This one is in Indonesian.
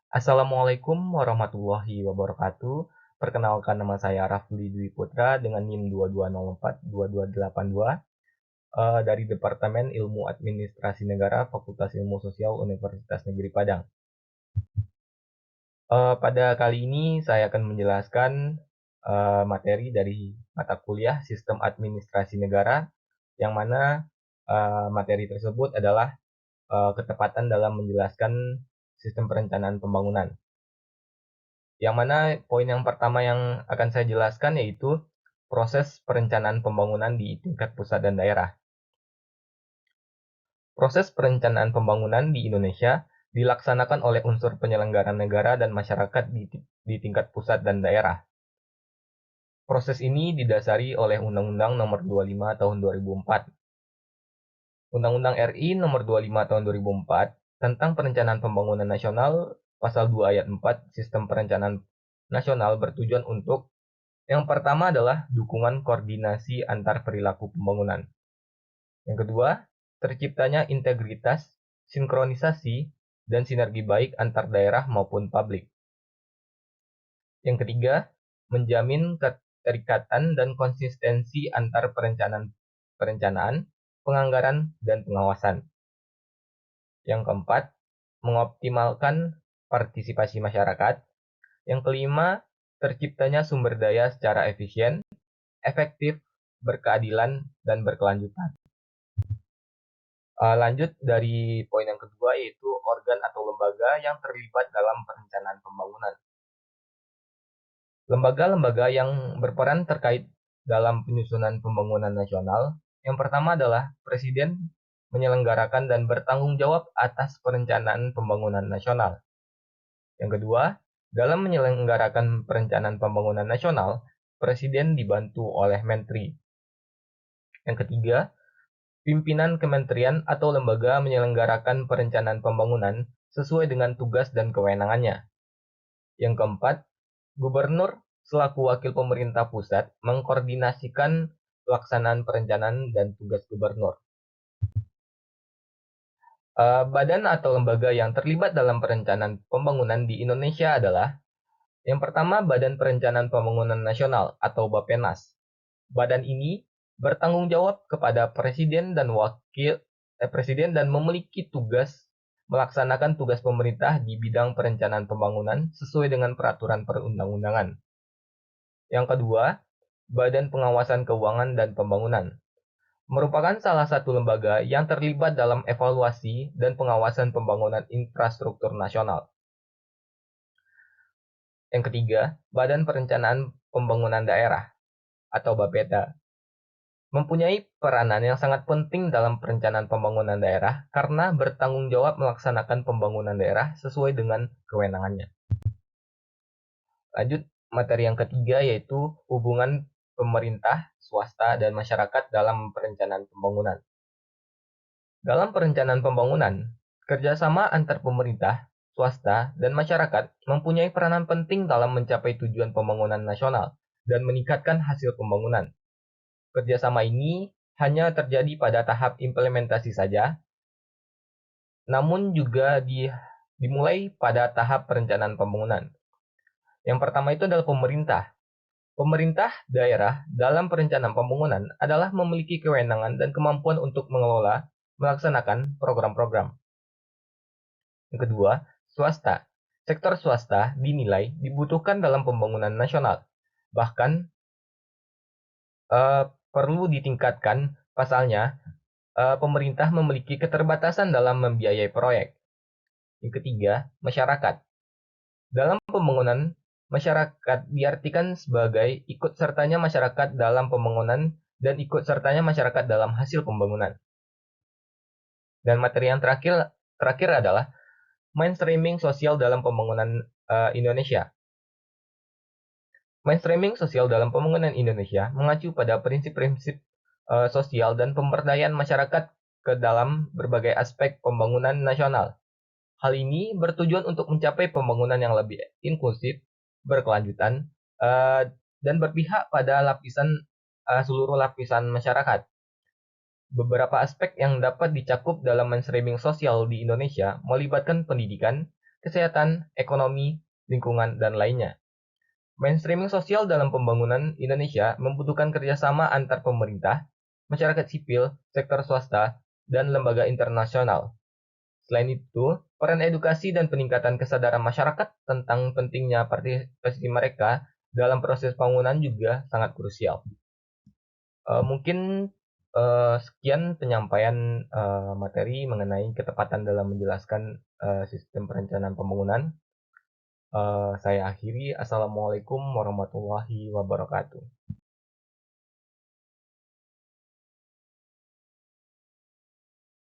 Assalamualaikum warahmatullahi wabarakatuh. Perkenalkan nama saya Rafli Dwi Putra dengan NIM 22042282 dari Departemen Ilmu Administrasi Negara Fakultas Ilmu Sosial Universitas Negeri Padang. Pada kali ini saya akan menjelaskan materi dari mata kuliah Sistem Administrasi Negara yang mana materi tersebut adalah ketepatan dalam menjelaskan sistem perencanaan pembangunan. Yang mana poin yang pertama yang akan saya jelaskan yaitu proses perencanaan pembangunan di tingkat pusat dan daerah. Proses perencanaan pembangunan di Indonesia dilaksanakan oleh unsur penyelenggara negara dan masyarakat di tingkat pusat dan daerah. Proses ini didasari oleh Undang-Undang Nomor 25 Tahun 2004. Undang-Undang RI Nomor 25 Tahun 2004 tentang Perencanaan Pembangunan Nasional Pasal 2 Ayat 4 Sistem Perencanaan Nasional bertujuan untuk yang pertama adalah dukungan koordinasi antar perilaku pembangunan. Yang kedua, terciptanya integritas, sinkronisasi, dan sinergi baik antar daerah maupun publik. Yang ketiga, menjamin keterikatan dan konsistensi antar perencanaan, penganggaran, dan pengawasan. Yang keempat, mengoptimalkan partisipasi masyarakat. Yang kelima, terciptanya sumber daya secara efisien, efektif, berkeadilan, dan berkelanjutan. Lanjut dari poin yang kedua yaitu organ atau lembaga yang terlibat dalam perencanaan pembangunan. Lembaga-lembaga yang berperan terkait dalam penyusunan pembangunan nasional, yang pertama adalah Presiden menyelenggarakan dan bertanggung jawab atas perencanaan pembangunan nasional. Yang kedua, dalam menyelenggarakan perencanaan pembangunan nasional, Presiden dibantu oleh Menteri. Yang ketiga, pimpinan kementerian atau lembaga menyelenggarakan perencanaan pembangunan sesuai dengan tugas dan kewenangannya. Yang keempat, gubernur selaku wakil pemerintah pusat mengkoordinasikan pelaksanaan perencanaan dan tugas gubernur. Badan atau lembaga yang terlibat dalam perencanaan pembangunan di Indonesia adalah yang pertama Badan Perencanaan Pembangunan Nasional atau Bappenas. Badan ini bertanggung jawab kepada Presiden dan memiliki tugas melaksanakan tugas pemerintah di bidang perencanaan pembangunan sesuai dengan peraturan perundang-undangan. Yang kedua, Badan Pengawasan Keuangan dan Pembangunan merupakan salah satu lembaga yang terlibat dalam evaluasi dan pengawasan pembangunan infrastruktur nasional. Yang ketiga, Badan Perencanaan Pembangunan Daerah atau Bapeda mempunyai peranan yang sangat penting dalam perencanaan pembangunan daerah karena bertanggung jawab melaksanakan pembangunan daerah sesuai dengan kewenangannya. Lanjut materi yang ketiga yaitu hubungan pemerintah, swasta, dan masyarakat dalam perencanaan pembangunan. Dalam perencanaan pembangunan, kerjasama antar pemerintah, swasta, dan masyarakat mempunyai peranan penting dalam mencapai tujuan pembangunan nasional dan meningkatkan hasil pembangunan. Kerjasama ini hanya terjadi pada tahap implementasi saja, namun juga dimulai pada tahap perencanaan pembangunan. Yang pertama itu adalah pemerintah. Pemerintah daerah dalam perencanaan pembangunan adalah memiliki kewenangan dan kemampuan untuk mengelola, melaksanakan program-program. Yang kedua, swasta. Sektor swasta dinilai dibutuhkan dalam pembangunan nasional. Bahkan perlu ditingkatkan pasalnya pemerintah memiliki keterbatasan dalam membiayai proyek. Yang ketiga, masyarakat. Dalam pembangunan, masyarakat diartikan sebagai ikut sertanya masyarakat dalam pembangunan dan ikut sertanya masyarakat dalam hasil pembangunan. Dan materi yang terakhir adalah mainstreaming sosial dalam pembangunan Indonesia. Mainstreaming sosial dalam pembangunan Indonesia mengacu pada prinsip-prinsip sosial dan pemberdayaan masyarakat ke dalam berbagai aspek pembangunan nasional. Hal ini bertujuan untuk mencapai pembangunan yang lebih inklusif, berkelanjutan, dan berpihak pada seluruh lapisan masyarakat. Beberapa aspek yang dapat dicakup dalam mainstreaming sosial di Indonesia melibatkan pendidikan, kesehatan, ekonomi, lingkungan, dan lainnya. Mainstreaming sosial dalam pembangunan Indonesia membutuhkan kerjasama antar pemerintah, masyarakat sipil, sektor swasta, dan lembaga internasional. Selain itu, peran edukasi dan peningkatan kesadaran masyarakat tentang pentingnya partisipasi mereka dalam proses pembangunan juga sangat krusial. Mungkin sekian penyampaian materi mengenai ketepatan dalam menjelaskan sistem perencanaan pembangunan. Saya akhiri. Assalamualaikum warahmatullahi wabarakatuh.